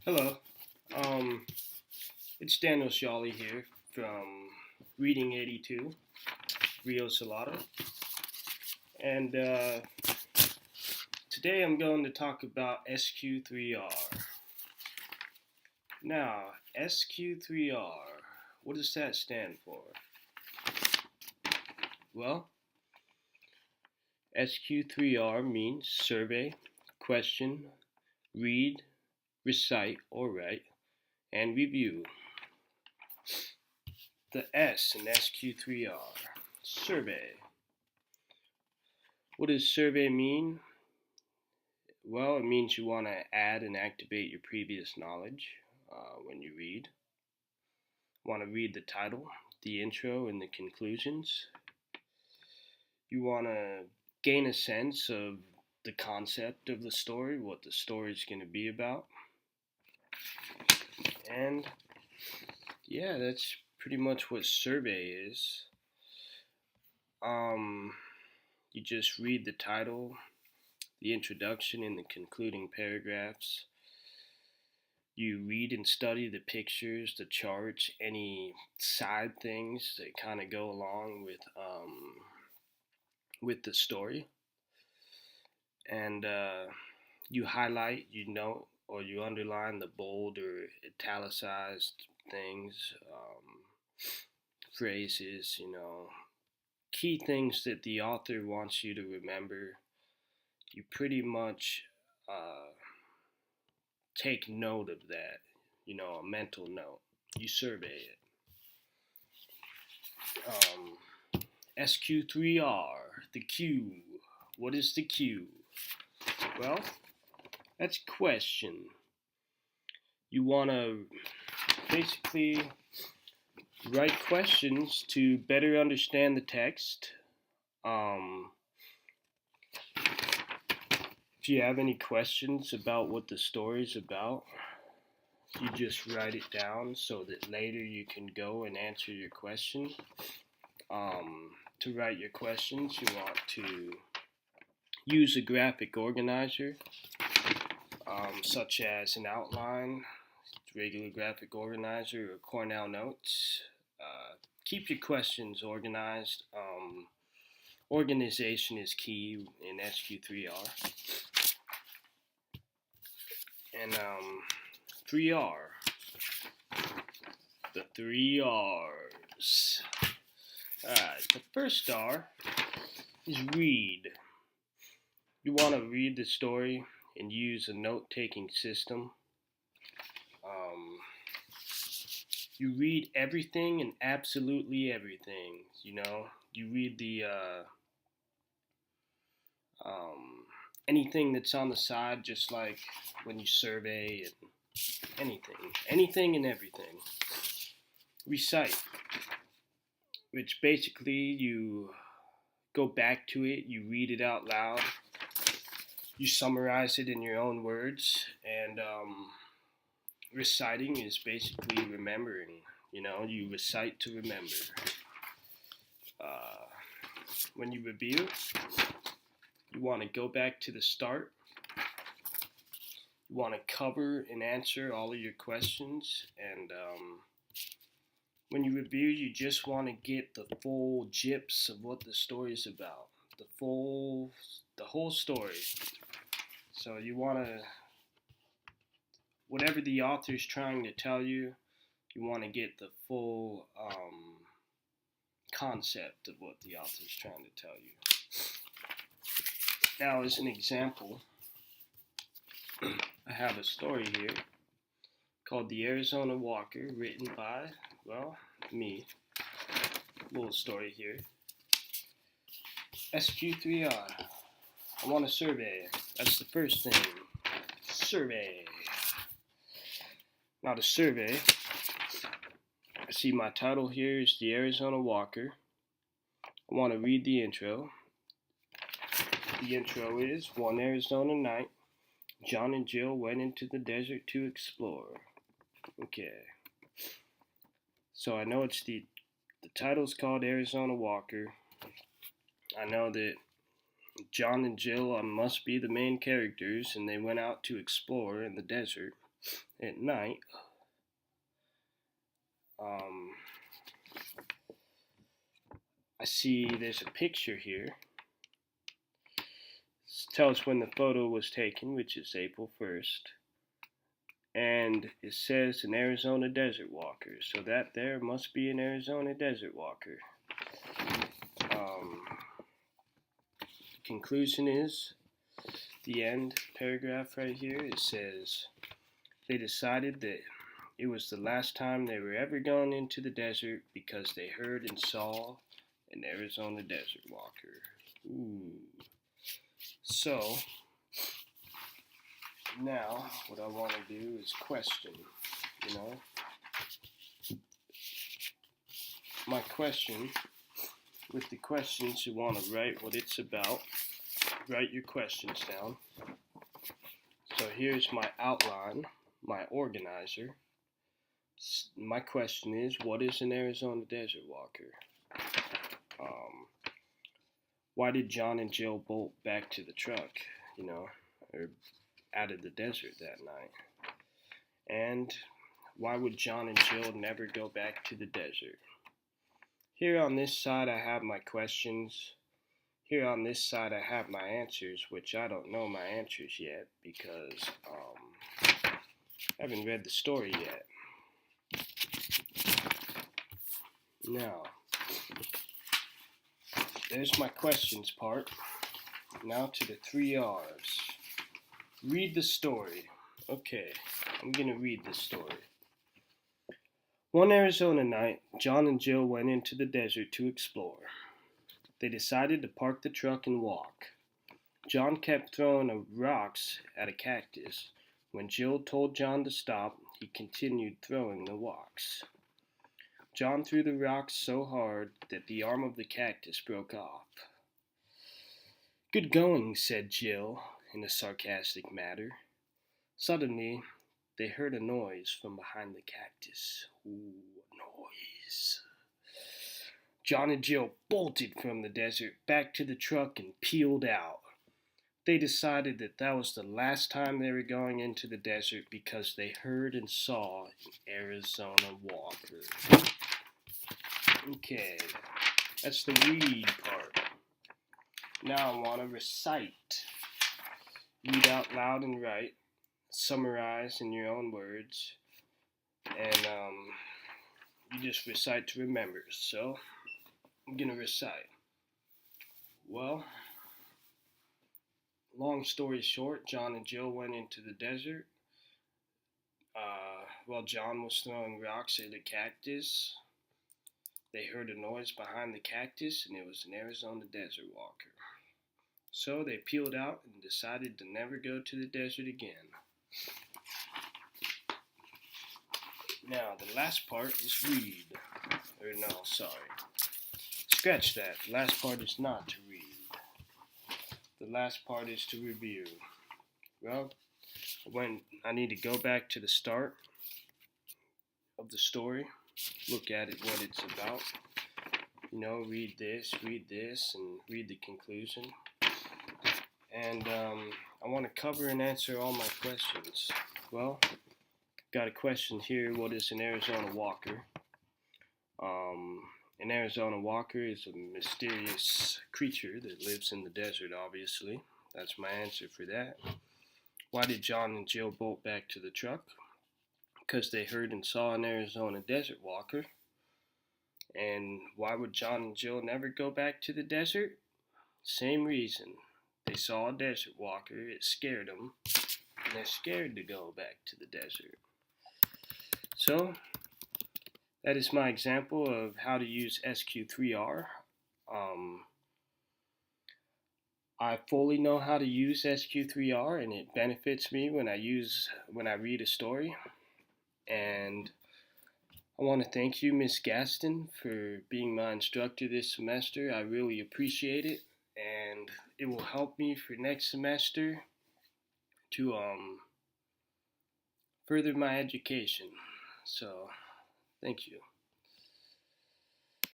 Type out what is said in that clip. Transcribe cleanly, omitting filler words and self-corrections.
Hello. Um, it's Daniel Shawley here from Reading 82, Rio Salado. And today I'm going to talk about SQ3R. Now, SQ3R, what does that stand for? Well, SQ3R means survey, question, read, recite or write, and review. The S in SQ3R, survey. What does survey mean? Well, it means you want to add and activate your previous knowledge when you read. Want to read the title, the intro, and the conclusions. You want to gain a sense of the concept of the story, what the story is going to be about. And yeah, that's pretty much what survey is. You just read the title, the introduction, and the concluding paragraphs. You read and study the pictures, the charts, any side things that kind of go along with the story, and you highlight, you note, or you underline the bold or italicized things, phrases, key things that the author wants you to remember. You pretty much take note of that, a mental note. You survey it. SQ3R, the Q. What is the Q? Well, that's question. You want to basically write questions to better understand the text. If you have any questions about what the story's about, you just write it down so that later you can go and answer your question. To write your questions, you want to use a graphic organizer, such as an outline, regular graphic organizer, or Cornell Notes. Keep your questions organized. Organization is key in SQ3R. And 3R. The 3Rs. Alright, the first R is read. You want to read the story and use a note-taking system. You read everything and absolutely everything. You read the anything that's on the side, just like when you survey and anything and everything. Recite, which basically you go back to it, you read it out loud, you summarize it in your own words, and reciting is basically remembering. You recite to remember. When you review, you want to go back to the start. You want to cover and answer all of your questions, and when you review, you just want to get the full gyps of what the story is about, the whole story. So you want to, whatever the author is trying to tell you, you want to get the full concept of what the author is trying to tell you. Now, as an example, I have a story here called The Arizona Walker, written by, me. Little story here. SQ3R. I want to survey. That's the first thing. Survey. Now, to survey, I see my title here is The Arizona Walker. I want to read the intro. The intro is, one Arizona night, John and Jill went into the desert to explore. Okay. So I know the title's called Arizona Walker. I know that John and Jill must be the main characters, and they went out to explore in the desert. at night, um, I see there's a picture here. It tells when the photo was taken, which is April 1st. And it says an Arizona desert walker. So that there must be an Arizona desert walker. The conclusion is the end paragraph right here. It says they decided that it was the last time they were ever going into the desert because they heard and saw an Arizona desert walker. Ooh. So now what I want to do is question, my question. With the questions, you want to write what it's about. Write your questions down. So here's my outline, my organizer. My question is, what is an Arizona desert walker? Why did John and Jill bolt back to the truck, or out of the desert that night? And why would John and Jill never go back to the desert? Here on this side I have my questions. Here on this side I have my answers, which I don't know my answers yet because I haven't read the story yet. Now, there's my questions part. Now to the 3 R's. Read the story. Okay, I'm going to read the story. One Arizona night, John and Jill went into the desert to explore. They decided to park the truck and walk. John kept throwing rocks at a cactus. When Jill told John to stop, he continued throwing the rocks. John threw the rocks so hard that the arm of the cactus broke off. "Good going," said Jill in a sarcastic manner. Suddenly, they heard a noise from behind the cactus. Ooh, a noise. John and Jill bolted from the desert back to the truck and peeled out. They decided that was the last time they were going into the desert because they heard and saw an Arizona walker. Okay, that's the read part. Now I want to recite. Read out loud and write. Summarize in your own words. And you just recite to remember. So, I'm going to recite. Well, long story short, John and Jill went into the desert. While John was throwing rocks at a cactus, they heard a noise behind the cactus, and it was an Arizona desert walker. So they peeled out and decided to never go to the desert again. Now, the last part is read. Or no, sorry. Scratch that. The last part is not to read. The last part is to review. Well, I need to go back to the start of the story, look at it, what it's about. Read this, and read the conclusion. And I want to cover and answer all my questions. Well, got a question here. What is an Arizona walker? An Arizona walker is a mysterious creature that lives in the desert, obviously. That's my answer for that. Why did John and Jill bolt back to the truck? Because they heard and saw an Arizona desert walker. And why would John and Jill never go back to the desert? Same reason. They saw a desert walker, it scared them, and they're scared to go back to the desert. So, that is my example of how to use SQ3R. I fully know how to use SQ3R, and it benefits me when I read a story. And I want to thank you, Miss Gaston, for being my instructor this semester. I really appreciate it, and it will help me for next semester to further my education. So, thank you.